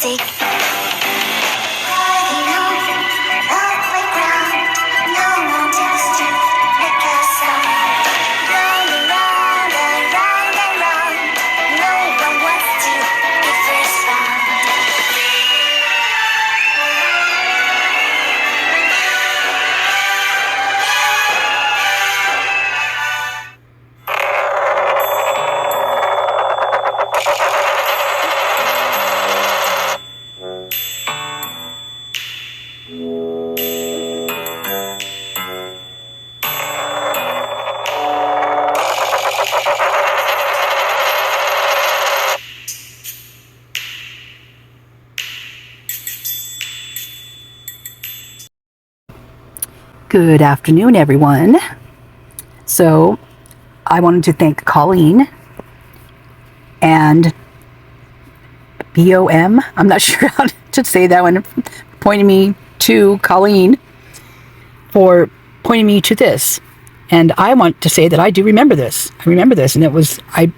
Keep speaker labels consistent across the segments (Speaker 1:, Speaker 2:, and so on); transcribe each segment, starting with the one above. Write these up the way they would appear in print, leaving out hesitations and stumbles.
Speaker 1: music. Riding on the ground, no one tells to make a sound. Round and round and round and round, no one wants to be first found.
Speaker 2: Good afternoon, everyone. So I wanted to thank Colleen and BOM. I'm not sure how to say that one. Pointing me to Colleen for pointing me to this. And I want to say that I do remember this. I remember this. And it was, I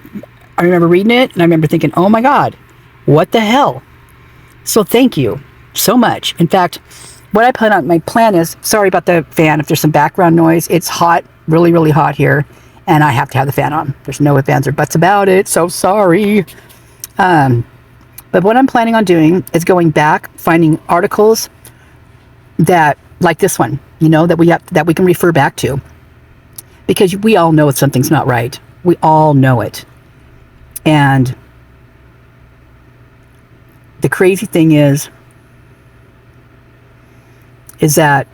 Speaker 2: remember reading it and I remember thinking, oh my God, what the hell? So thank you so much. In fact, what I put on my plan is, sorry about the fan if there's some background noise. It's hot, really, really hot here, and I have to have the fan on. There's no ifs, ands, or buts about it, so sorry. But what I'm planning on doing is going back, finding articles that, like this one, you know, that we can refer back to. Because we all know something's not right. We all know it. And the crazy thing is that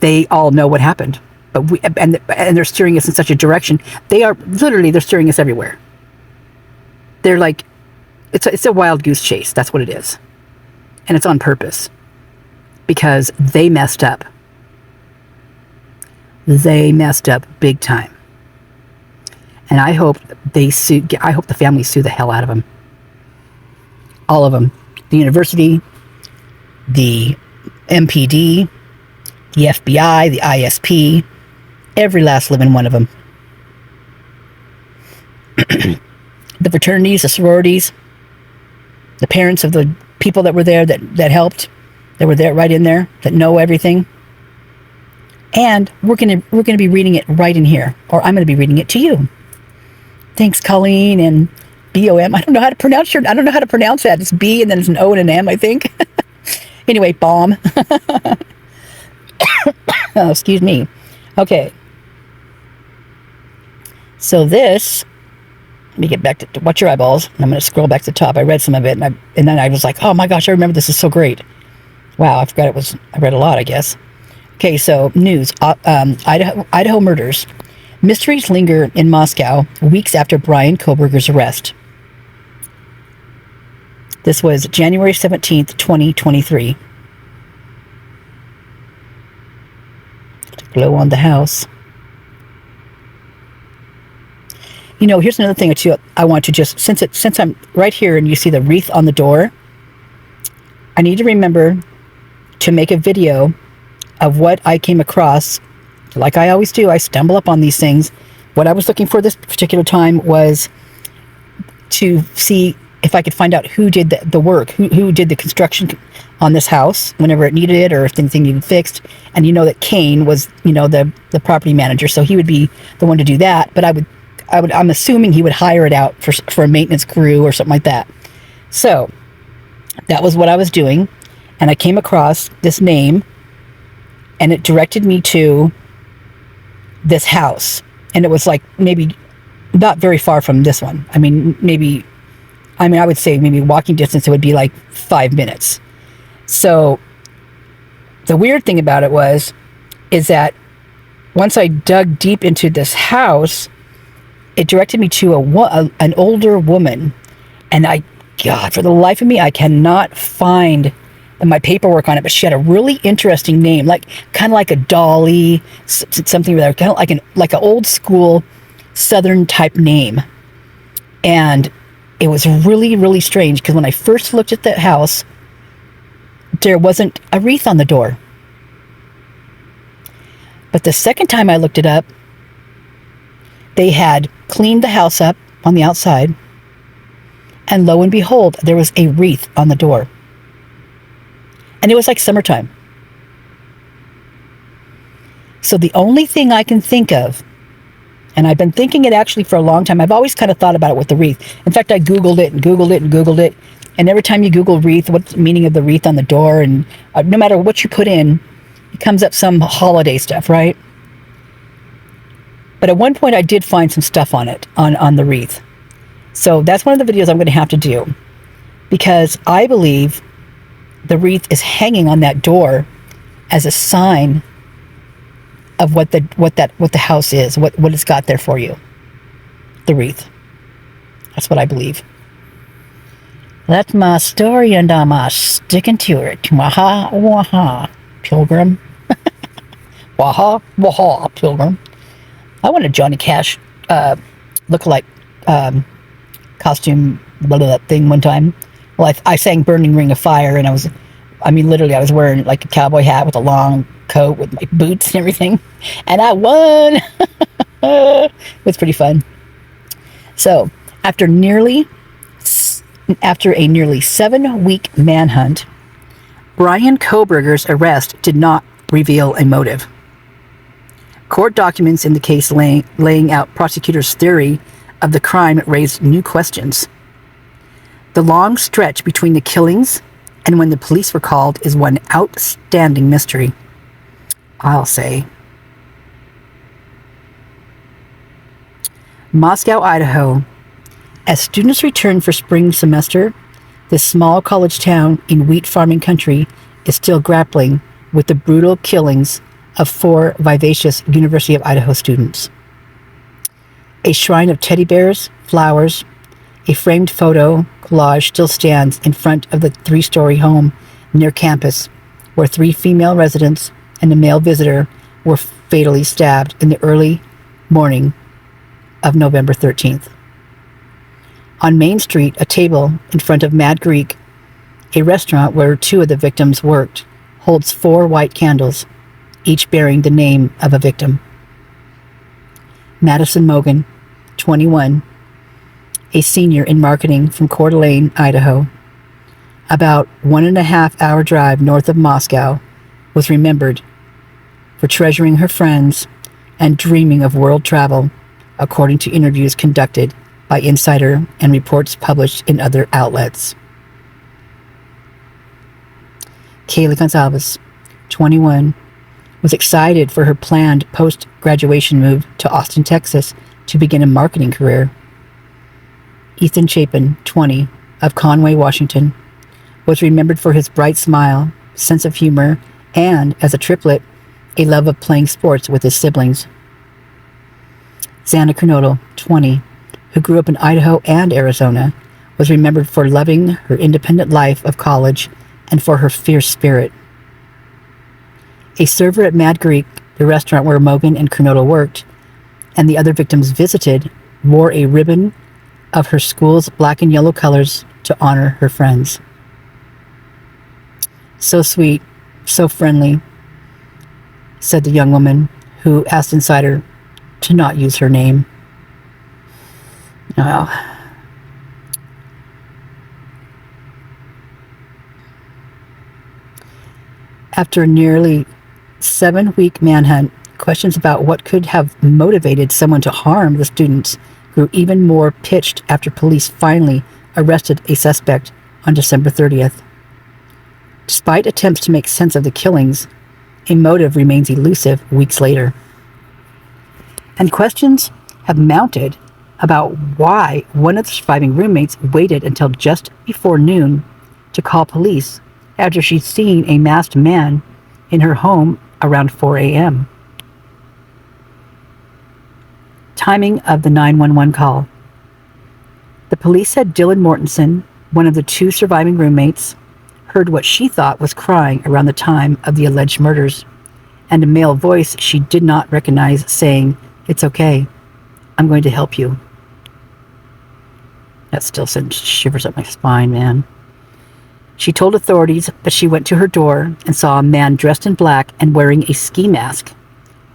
Speaker 2: they all know what happened, but and they're steering us in such a direction. They're steering us everywhere. They're like, it's a wild goose chase. That's what it is. And it's on purpose because they messed up. They messed up big time. And I hope I hope the family sue the hell out of them. All of them. The university, the MPD, the FBI, the ISP, every last living one of them. The fraternities, the sororities, the parents of the people that were there that helped, that were there right in there, that know everything. And we're gonna be reading it right in here, or I'm gonna be reading it to you. Thanks, Colleen and BOM. I don't know how to pronounce that. It's B and then it's an O and an M, I think. Anyway, bomb. Oh, excuse me. Okay. So this, let me get back to watch your eyeballs. I'm going to scroll back to the top. I read some of it, and then I was like, oh my gosh, I remember this is so great. Wow, I forgot I read a lot, I guess. Okay, so news. Idaho murders. Mysteries linger in Moscow weeks after Brian Kohberger's arrest. This was January 17th, 2023. Glow on the house. You know, here's another thing too. I want to just, since I'm right here and you see the wreath on the door, I need to remember to make a video of what I came across. Like I always do, I stumble up on these things. What I was looking for this particular time was to see if I could find out who did the work, who did the construction on this house whenever it needed it, or if anything needed fixed. And you know that Kane was, you know, the property manager, so he would be the one to do that. But I'm assuming he would hire it out for a maintenance crew or something like that. So that was what I was doing, and I came across this name, and it directed me to this house, and it was like maybe not very far from this one. I would say maybe walking distance, it would be like 5 minutes. So the weird thing about it is that once I dug deep into this house, it directed me to an older woman. And God, for the life of me, I cannot find my paperwork on it, but she had a really interesting name, like kind of like a Dolly, something kind of like an old school Southern type name. And it was really, really strange because when I first looked at that house, there wasn't a wreath on the door. But the second time I looked it up, they had cleaned the house up on the outside, And lo and behold, there was a wreath on the door. And it was like summertime. So the only thing I can think of, and I've been thinking it actually for a long time. I've always kind of thought about it with the wreath. In fact, I Googled it and Googled it and Googled it. And every time you Google wreath, what's the meaning of the wreath on the door? And no matter what you put in, it comes up some holiday stuff, right? But at one point I did find some stuff on it, on the wreath. So that's one of the videos I'm going to have to do. Because I believe the wreath is hanging on that door as a sign of what the house is, what it's got there for you. The wreath. That's what I believe. That's my story, and I'm sticking to it. Waha, waha, pilgrim. Waha, waha, pilgrim. I want a Johnny Cash look-alike costume thing one time. Well, I sang Burning Ring of Fire, and I was wearing like a cowboy hat with a long coat with my boots and everything, and I won. It was pretty fun. So after a nearly 7-week manhunt, Brian Kohberger's arrest did not reveal a motive. Court documents in the case laying out prosecutors' theory of the crime raised new questions. The long stretch between the killings and when the police were called is one outstanding mystery, I'll say. Moscow, Idaho. As students return for spring semester, this small college town in wheat farming country is still grappling with the brutal killings of 4 vivacious University of Idaho students. A shrine of teddy bears, flowers, a framed photo collage still stands in front of the 3-story home near campus, where 3 female residents and a male visitor were fatally stabbed in the early morning of November 13th. On Main Street, a table in front of Mad Greek, a restaurant where 2 of the victims worked, holds 4 white candles, each bearing the name of a victim. Madison Mogan, 21, a senior in marketing from Coeur d'Alene, Idaho, about 1.5-hour drive north of Moscow, was remembered for treasuring her friends and dreaming of world travel, according to interviews conducted by Insider and reports published in other outlets. Kaylee Gonzalez, 21, was excited for her planned post-graduation move to Austin, Texas, to begin a marketing career. Ethan Chapin, 20, of Conway, Washington, was remembered for his bright smile, sense of humor, and, as a triplet, a love of playing sports with his siblings. Xana Kernodle, 20, who grew up in Idaho and Arizona, was remembered for loving her independent life of college and for her fierce spirit. A server at Mad Greek, the restaurant where Mogan and Kernodle worked, and the other victims visited, wore a ribbon of her school's black and yellow colors to honor her friends. So sweet, so friendly, said the young woman, who asked Insider to not use her name. Well, after a nearly 7-week manhunt, questions about what could have motivated someone to harm the students grew even more pitched after police finally arrested a suspect on December 30th. Despite attempts to make sense of the killings, a motive remains elusive weeks later. And questions have mounted about why one of the surviving roommates waited until just before noon to call police after she'd seen a masked man in her home around 4 a.m. Timing of the 911 call. The police said Dylan Mortensen, one of the 2 surviving roommates, heard what she thought was crying around the time of the alleged murders, and a male voice she did not recognize saying, "It's okay, I'm going to help you." That still sent shivers up my spine, man. She told authorities that she went to her door and saw a man dressed in black and wearing a ski mask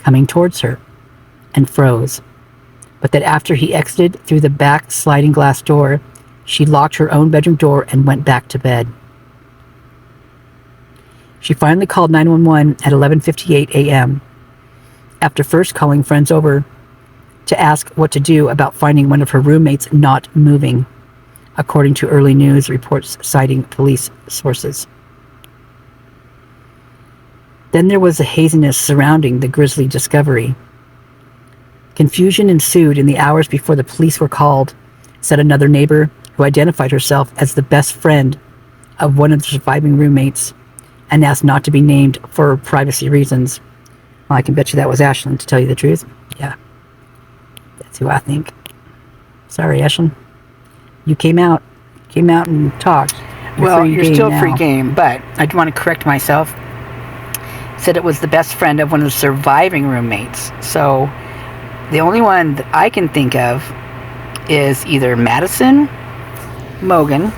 Speaker 2: coming towards her, and froze. But that after he exited through the back sliding glass door, she locked her own bedroom door and went back to bed. She finally called 911 at 11:58 a.m. after first calling friends over to ask what to do about finding one of her roommates not moving, according to early news reports citing police sources. Then there was a haziness surrounding the grisly discovery. Confusion ensued in the hours before the police were called, said another neighbor who identified herself as the best friend of one of the surviving roommates and asked not to be named for privacy reasons. Well, I can bet you that was Ashlyn, to tell you the truth. Yeah, that's who I think. Sorry, Ashlyn. You came out and talked. Well, you're still free game, but I do want to correct myself. Said it was the best friend of one of the surviving roommates. So the only one that I can think of is either Madison, Mogan,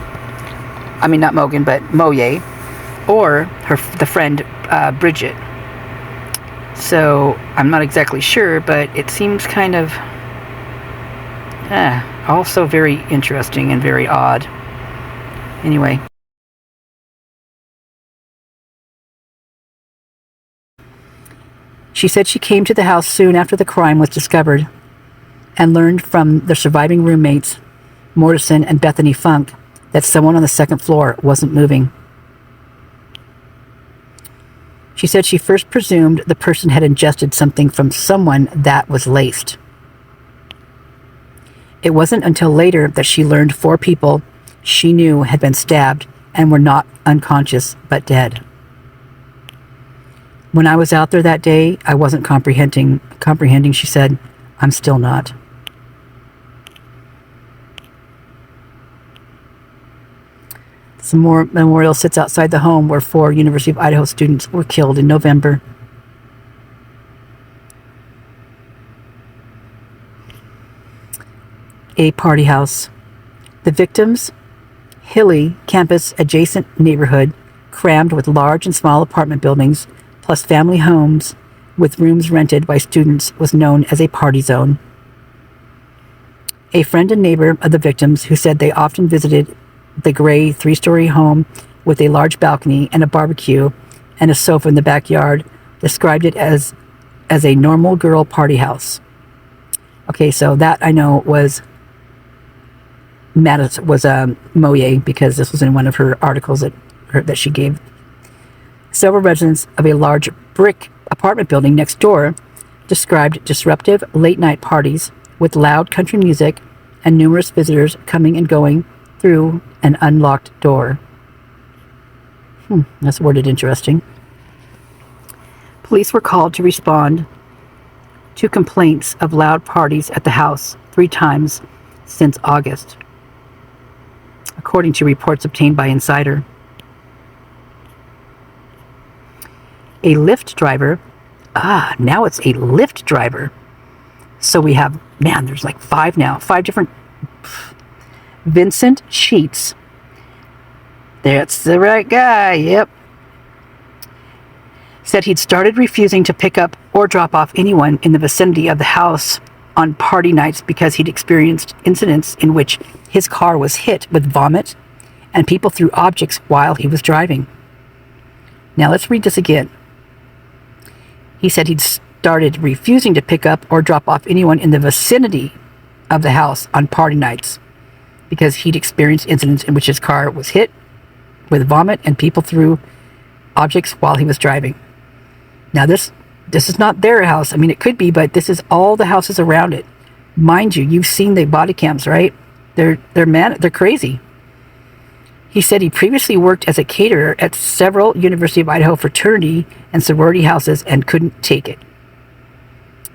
Speaker 2: I mean not Mogan, but Moye, or the friend Bridget. So I'm not exactly sure, but it seems kind of also very interesting and very odd. Anyway. She said she came to the house soon after the crime was discovered and learned from the surviving roommates, Mortensen and Bethany Funk, that someone on the second floor wasn't moving. She said she first presumed the person had ingested something from someone that was laced. It wasn't until later that she learned 4 people she knew had been stabbed and were not unconscious but dead. When I was out there that day, I wasn't comprehending, she said. I'm still not. Some more memorial sits outside the home where 4 University of Idaho students were killed in November. A party house. The victims' hilly campus adjacent neighborhood, crammed with large and small apartment buildings, plus family homes with rooms rented by students, was known as a party zone. A friend and neighbor of the victims, who said they often visited the gray 3-story home with a large balcony and a barbecue and a sofa in the backyard, described it as a normal girl party house. Okay, so that I know was Moye, because this was in one of her articles that she gave. Several residents of a large brick apartment building next door described disruptive late-night parties with loud country music and numerous visitors coming and going through an unlocked door. That's worded interesting. Police were called to respond to complaints of loud parties at the house 3 times since August, according to reports obtained by Insider. A Lyft driver, now it's a Lyft driver. So we have, there's like 5 now, 5 different. Vincent Sheets. That's the right guy, yep. Said he'd started refusing to pick up or drop off anyone in the vicinity of the house on party nights because he'd experienced incidents in which his car was hit with vomit and people threw objects while he was driving. Now let's read this again. He said he'd started refusing to pick up or drop off anyone in the vicinity of the house on party nights because he'd experienced incidents in which his car was hit with vomit and people threw objects while he was driving. Now this is not their house. I mean, it could be, but this is all the houses around it. Mind you, you've seen the body cams, right? They're crazy. He said he previously worked as a caterer at several University of Idaho fraternity and sorority houses and couldn't take it.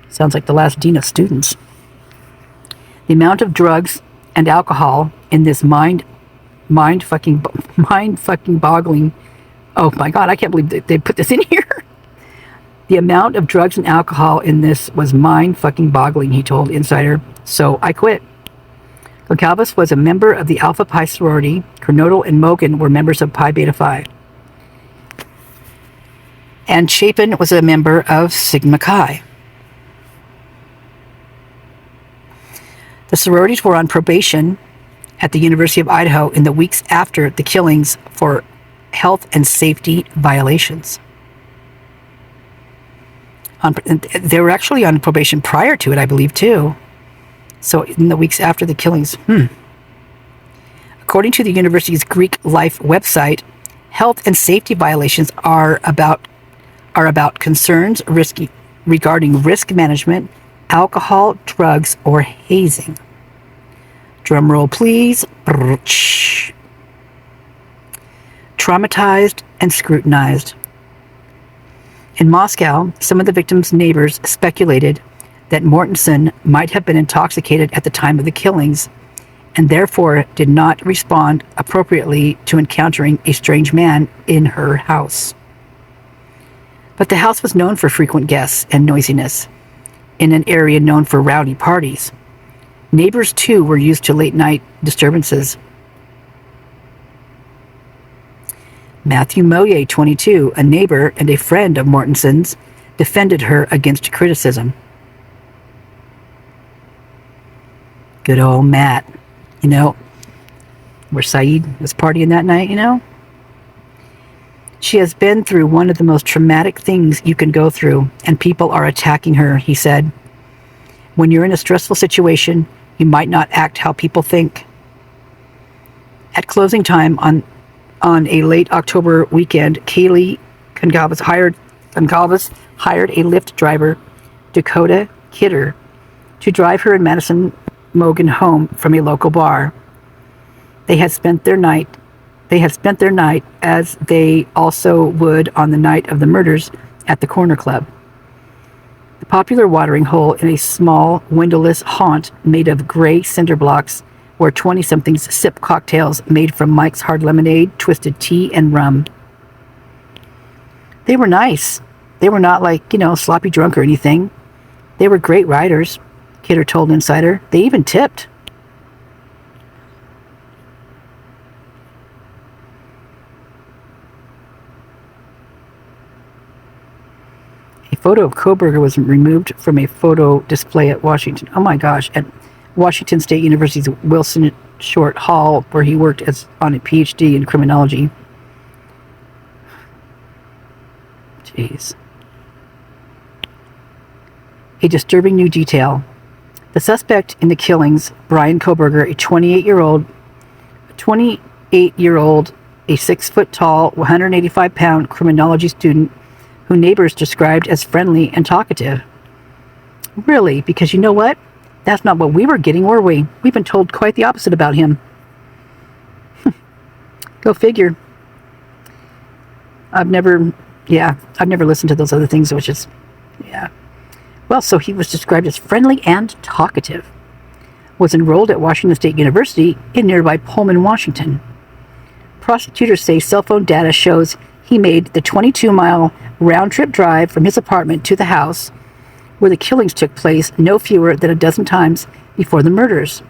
Speaker 2: Sounds like the last dean of students. The amount of drugs and alcohol in this mind fucking boggling. Oh my God, I can't believe they put this in here. The amount of drugs and alcohol in this was mind fucking boggling, he told Insider. So I quit. Goncalves was a member of the Alpha Pi sorority. Kernodle and Mogan were members of Pi Beta Phi. And Chapin was a member of Sigma Chi. The sororities were on probation at the University of Idaho in the weeks after the killings for health and safety violations. They were actually on probation prior to it, I believe, too. So in the weeks after the killings. According to the university's Greek Life website, health and safety violations are about concerns regarding risk management, alcohol, drugs, or hazing. Drum roll, please. Traumatized and scrutinized. In Moscow, some of the victims' neighbors speculated that Mortensen might have been intoxicated at the time of the killings and therefore did not respond appropriately to encountering a strange man in her house. But the house was known for frequent guests and noisiness, in an area known for rowdy parties. Neighbors, too, were used to late-night disturbances. Matthew Moyer, 22, a neighbor and a friend of Mortensen's, defended her against criticism. Good old Matt. You know, where Saeed was partying that night, you know? She has been through one of the most traumatic things you can go through, and people are attacking her, he said. When you're in a stressful situation, you might not act how people think. At closing time on a late October weekend, Kelley hired a Lyft driver, Dakota Kidder, to drive her and Madison Mogan home from a local bar. They had spent their night as they also would on the night of the murders at the Corner Club, the popular watering hole in a small windowless haunt made of gray cinder blocks where 20-somethings sip cocktails made from Mike's Hard Lemonade, Twisted Tea, and rum. They were nice. They were not like, sloppy drunk or anything. They were great riders, Kidder told Insider. They even tipped. A photo of Kohberger was removed from a photo display at Washington. Oh my gosh, at Washington State University's Wilson Short Hall, where he worked on a PhD in criminology. Jeez. A disturbing new detail. The suspect in the killings, Brian Kohberger, a 28-year-old, a 6-foot-tall, 185-pound criminology student who neighbors described as friendly and talkative. Really? Because you know what? That's not what we were getting, were we? We've been told quite the opposite about him. Go figure. I've never listened to those other things, which is, yeah. Well, so he was described as friendly and talkative. Was enrolled at Washington State University in nearby Pullman, Washington. Prosecutors say cell phone data shows he made the 22-mile round-trip drive from his apartment to the house where the killings took place no fewer than a dozen times before the murders.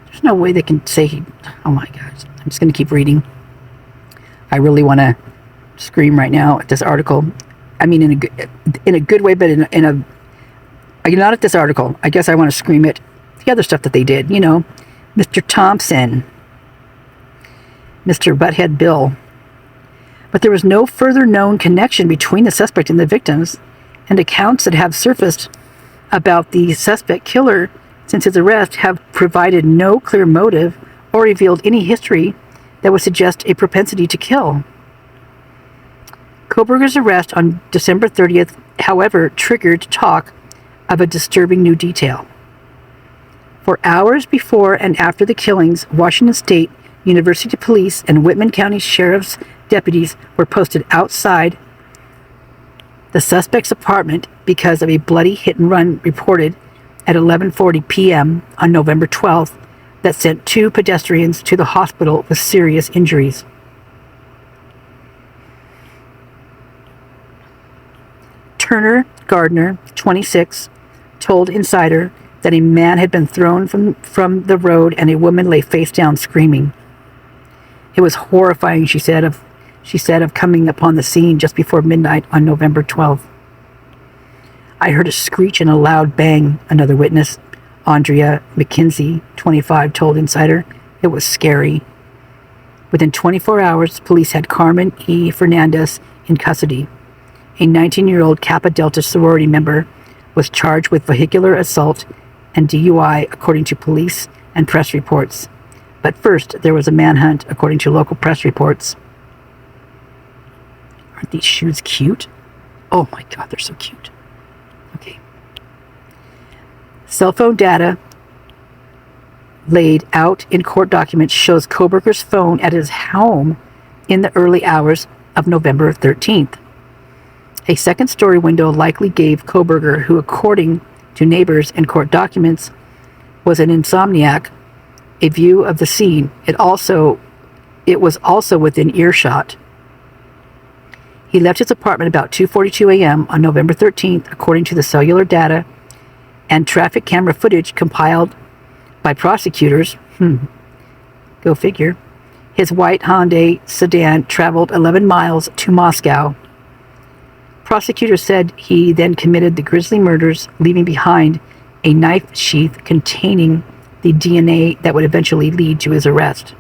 Speaker 2: There's no way they can say oh my gosh. I'm just going to keep reading. I really want to scream right now at this article. I mean, in a good way, but in a not at this article. I guess I want to scream at the other stuff that they did. Mr. Thompson, Mr. Butthead Bill. But there was no further known connection between the suspect and the victims, and accounts that have surfaced about the suspect killer since his arrest have provided no clear motive or revealed any history that would suggest a propensity to kill. Kohberger's arrest on December 30th, however, triggered talk of a disturbing new detail. For hours before and after the killings, Washington State University police and Whitman County Sheriff's deputies were posted outside the suspect's apartment because of a bloody hit-and-run reported at 11:40 p.m. on November 12th that sent 2 pedestrians to the hospital with serious injuries. Turner Gardner, 26, told Insider that a man had been thrown from the road and a woman lay face down screaming. It was horrifying, she said of coming upon the scene just before midnight on November 12th. I heard a screech and a loud bang, another witness, Andrea McKenzie, 25, told Insider. It was scary. Within 24 hours, police had Carmen E. Fernandez in custody. A 19-year-old Kappa Delta sorority member was charged with vehicular assault and DUI, according to police and press reports. But first, there was a manhunt, according to local press reports. Aren't these shoes cute? Oh my God, they're so cute. Okay. Cell phone data laid out in court documents shows Kohberger's phone at his home in the early hours of November 13th. A second-story window likely gave Kohberger, who according to neighbors and court documents was an insomniac, a view of the scene. It was also within earshot. He left his apartment about 2:42 a.m. on November 13th, according to the cellular data and traffic camera footage compiled by prosecutors. Go figure. His white Hyundai sedan traveled 11 miles to Moscow. Prosecutors said he then committed the grisly murders, leaving behind a knife sheath containing the DNA that would eventually lead to his arrest.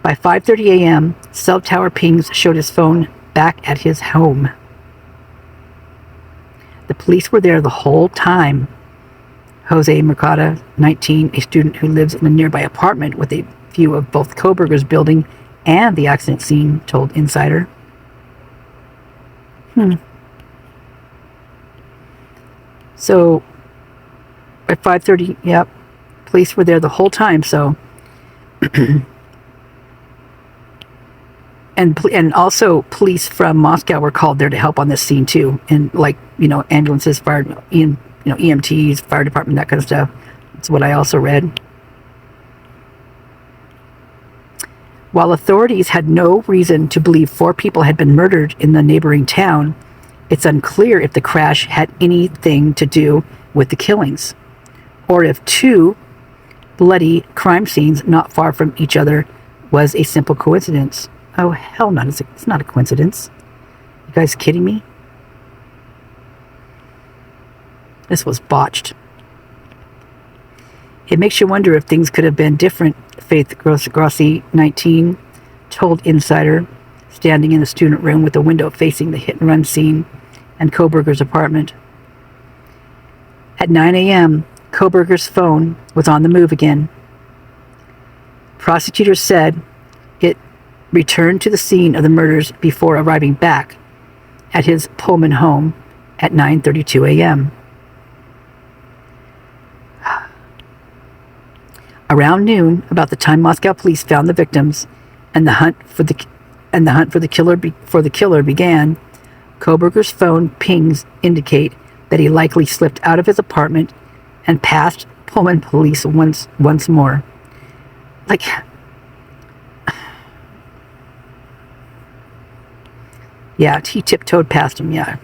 Speaker 2: By 5:30 a.m., cell tower pings showed his phone back at his home. The police were there the whole time. Jose Mercado, 19, a student who lives in a nearby apartment with a view of both Kohberger's building and the accident scene, told Insider. So, at 5:30, yep, police were there the whole time, so... And also police from Moscow were called there to help on this scene too, and ambulances, fire, EMTs, fire department, that kind of stuff. That's what I also read. While authorities had no reason to believe 4 people had been murdered in the neighboring town, it's unclear if the crash had anything to do with the killings, or if 2 bloody crime scenes not far from each other was a simple coincidence. Oh, hell no, it's not a coincidence. You guys kidding me? This was botched. It makes you wonder if things could have been different, Faith Grossi, 19, told Insider, standing in the student room with a window facing the hit-and-run scene and Kohberger's apartment. At 9 a.m., Kohberger's phone was on the move again. Prosecutors said it returned to the scene of the murders before arriving back at his Pullman home at 9:32 a.m. Around noon, about the time Moscow police found the victims and the hunt for the killer began, Kohberger's phone pings indicate that he likely slipped out of his apartment and passed Pullman police once more. Yeah, he tiptoed past him, yeah.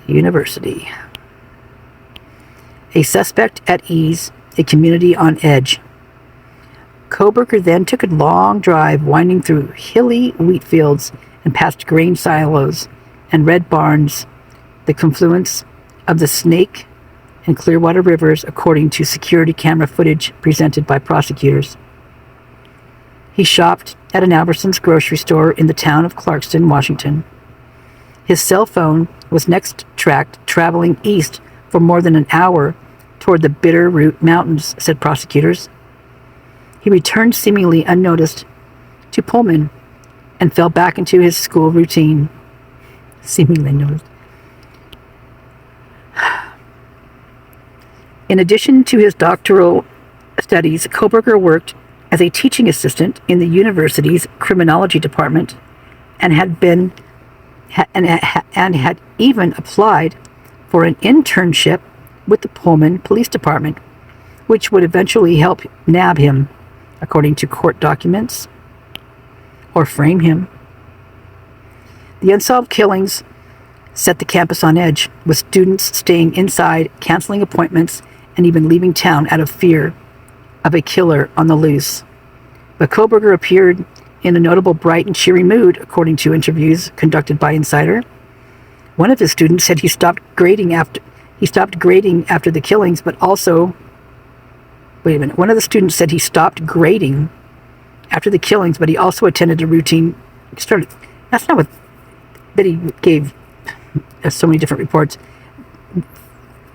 Speaker 2: University. A suspect at ease, a community on edge. Kohberger then took a long drive winding through hilly wheat fields and past grain silos and red barns, the confluence of the Snake and Clearwater rivers, according to security camera footage presented by prosecutors. He shopped at an Albertsons grocery store in the town of Clarkston, Washington. His cell phone was next tracked traveling east for more than an hour toward the Bitterroot Mountains, said prosecutors. He returned seemingly unnoticed to Pullman and fell back into his school routine. Seemingly unnoticed. In addition to his doctoral studies, Kohberger worked as a teaching assistant in the university's criminology department and had even applied for an internship with the Pullman Police Department, which would eventually help nab him, according to court documents, or frame him. The unsolved killings set the campus on edge, with students staying inside, canceling appointments, and even leaving town out of fear of a killer on the loose. But Kohberger appeared in a notable bright and cheery mood, according to interviews conducted by Insider. One of his students said he stopped grading after the killings, but also, wait a minute, one of the students said he stopped grading after the killings, but he also attended a routine, that's not what, that he gave so many different reports.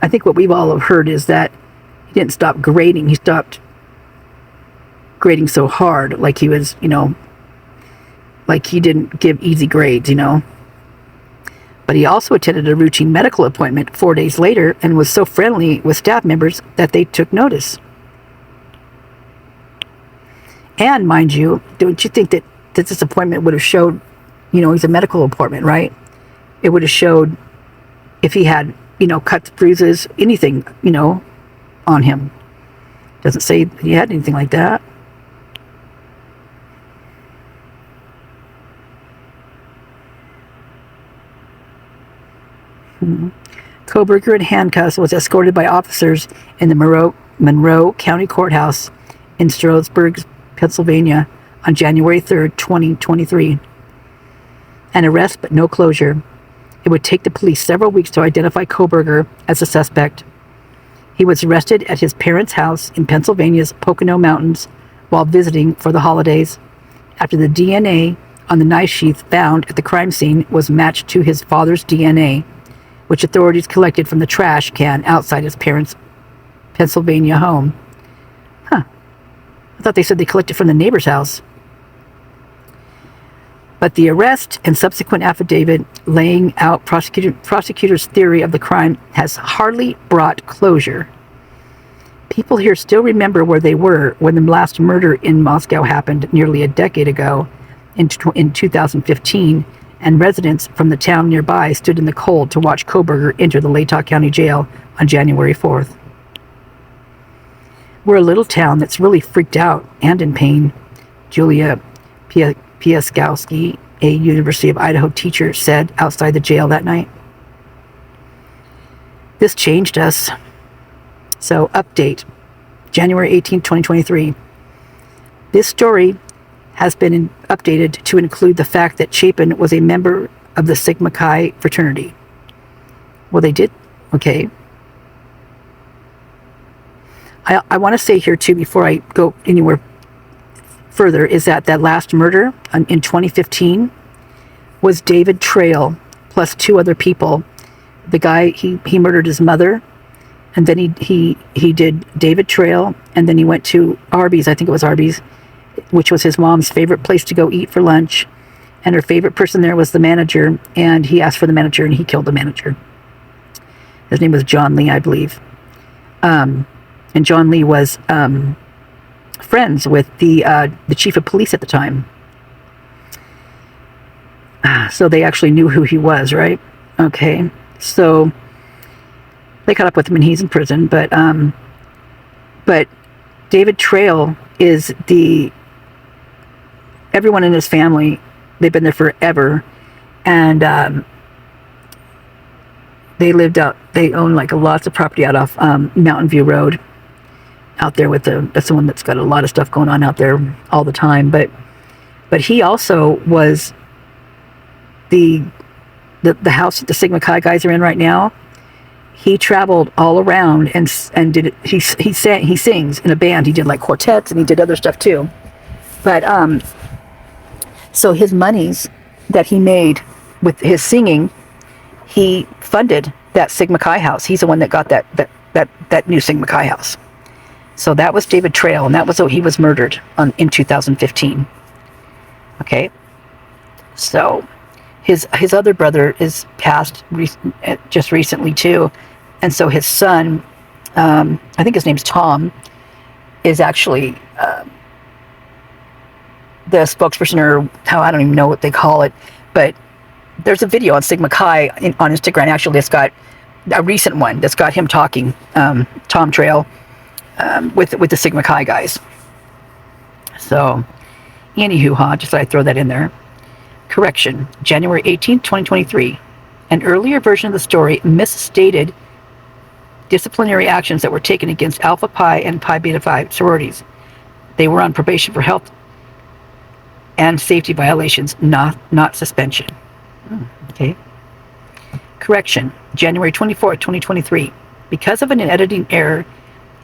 Speaker 2: I think what we've all heard is that he didn't stop grading, he stopped grading so hard, like he was, like he didn't give easy grades, But he also attended a routine medical appointment 4 days later and was so friendly with staff members that they took notice. And mind you, don't you think that this appointment would have showed, he's a medical appointment, right? It would have showed if he had, cuts, bruises, anything, on him. Doesn't say he had anything like that. Kohberger in handcuffs was escorted by officers in the Monroe County Courthouse in Strasburg, Pennsylvania on January 3rd, 2023. An arrest but no closure. It would take the police several weeks to identify Kohberger as a suspect. He was arrested at his parents' house in Pennsylvania's Pocono Mountains while visiting for the holidays, after the DNA on the knife sheath found at the crime scene was matched to his father's DNA, which authorities collected from the trash can outside his parents' Pennsylvania home. I thought they said they collected from the neighbor's house. But the arrest and subsequent affidavit laying out prosecutors' theory of the crime has hardly brought closure. People here still remember where they were when the last murder in Moscow happened nearly a decade ago in 2015, and residents from the town nearby stood in the cold to watch Kohberger enter the Latah County Jail on January 4th. We're a little town that's really freaked out and in pain, Julia Piaskowski, a University of Idaho teacher, said outside the jail that night. This changed us. So, update, January 18, 2023. This story has been updated to include the fact that Chapin was a member of the Sigma Chi fraternity. Well, they did. Okay. I want to say here, too, before I go anywhere further, is that last murder in 2015 was David Trail plus 2 other people. The guy, he murdered his mother, and then he did David Trail, and then he went to Arby's, I think it was Arby's, which was his mom's favorite place to go eat for lunch, and her favorite person there was the manager, and he asked for the manager, and he killed the manager. His name was John Lee, I believe. And John Lee was friends with the chief of police at the time. So they actually knew who he was, right? Okay. So they caught up with him and he's in prison. But David Trail is everyone in his family, they've been there forever. And they own like lots of property out off Mountain View Road. Out there that's the one that's got a lot of stuff going on out there all the time. But he also was the house that the Sigma Chi guys are in right now. He traveled all around and did it. He sings in a band. He did like quartets and he did other stuff too. But so his monies that he made with his singing, he funded that Sigma Chi house. He's the one that got that new Sigma Chi house. So that was David Trail, and that was he was murdered in 2015. Okay, so his other brother is passed just recently too, and so his son, I think his name's Tom, is actually the spokesperson, or how, I don't even know what they call it, but there's a video on Sigma Chi on Instagram actually that's got a recent one that's got him talking, Tom Trail. With the Sigma Chi guys. So, anywho, just thought I'd throw that in there. Correction, January 18, 2023. An earlier version of the story misstated disciplinary actions that were taken against Alpha Pi and Pi Beta Phi sororities. They were on probation for health and safety violations, not suspension. Okay. Correction, January 24th, 2023. Because of an editing error,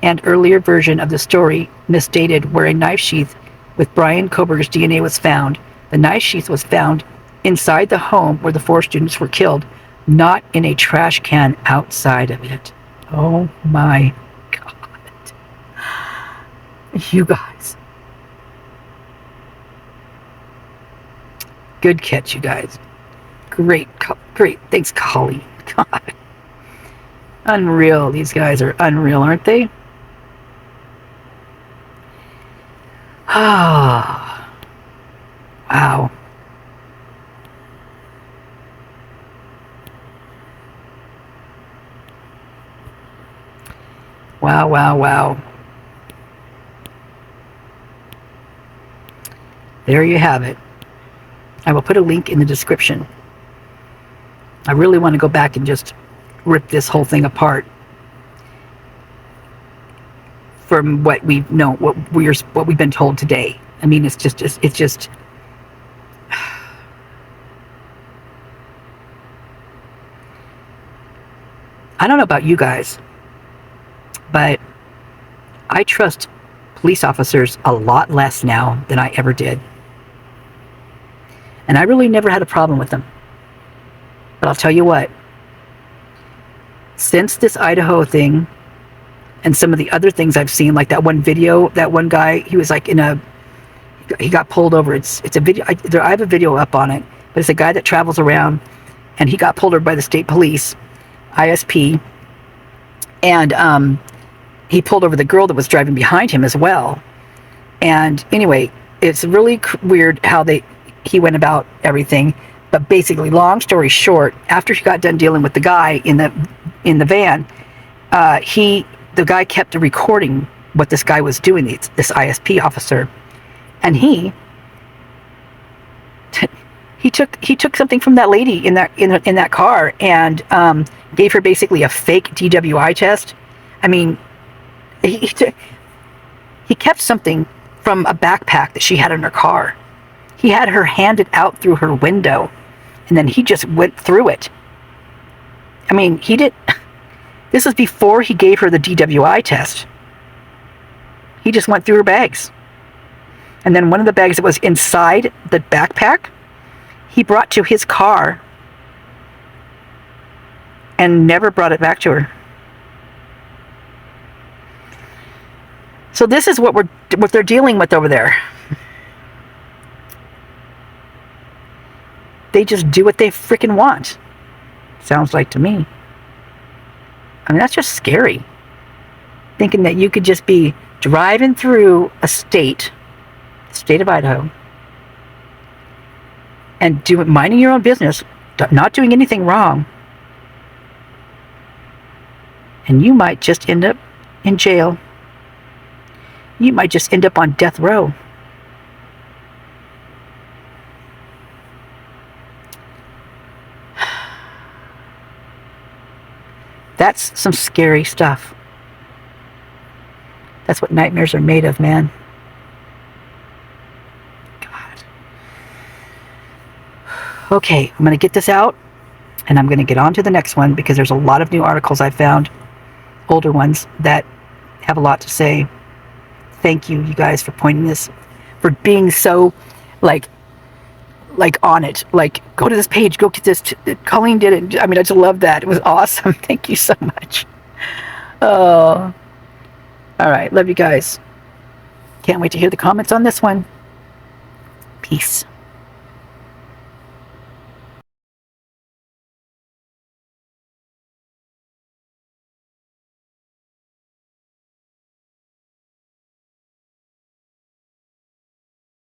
Speaker 2: and earlier version of the story misstated where a knife sheath with Brian Kohberger's DNA was found. The knife sheath was found inside the home where the 4 students were killed, not in a trash can outside of it. Oh my God. You guys. Good catch, you guys. Great. Thanks, Colleen. God. Unreal. These guys are unreal, aren't they? Ah, wow. Wow. There you have it. I will put a link in the description. I really want to go back and just rip this whole thing apart. From what we've known, what we've been told today. I mean, it's just I don't know about you guys, but I trust police officers a lot less now than I ever did. And I really never had a problem with them. But I'll tell you what, since this Idaho thing, and some of the other things I've seen, like that one video, that one guy, he was like he got pulled over. It's a video. I have a video up on it, but it's a guy that travels around, and he got pulled over by the state police, ISP, and he pulled over the girl that was driving behind him as well. And anyway, it's really weird how he went about everything. But basically, long story short, after he got done dealing with the guy in the van, the guy kept recording what this guy was doing, this ISP officer, and he took something from that lady in that car and gave her basically a fake DWI test. I mean, he kept something from a backpack that she had in her car. He had her hand it out through her window, and then he just went through it. I mean, this was before he gave her the DWI test. He just went through her bags. And then one of the bags that was inside the backpack, he brought to his car and never brought it back to her. So this is what they're dealing with over there. They just do what they freaking want. Sounds like to me. I mean, that's just scary. Thinking that you could just be driving through a state of Idaho, and minding your own business, not doing anything wrong, and you might just end up in jail. You might just end up on death row. That's some scary stuff. That's what nightmares are made of, man. God. Okay, I'm going to get this out, and I'm going to get on to the next one, because there's a lot of new articles I found, older ones, that have a lot to say. Thank you guys for pointing this, for being so, like on it. Like, go to this page, go get this. Colleen did it. I mean, I just love that. It was awesome. Thank you so much. Oh. All right. Love you guys. Can't wait to hear the comments on this one. Peace.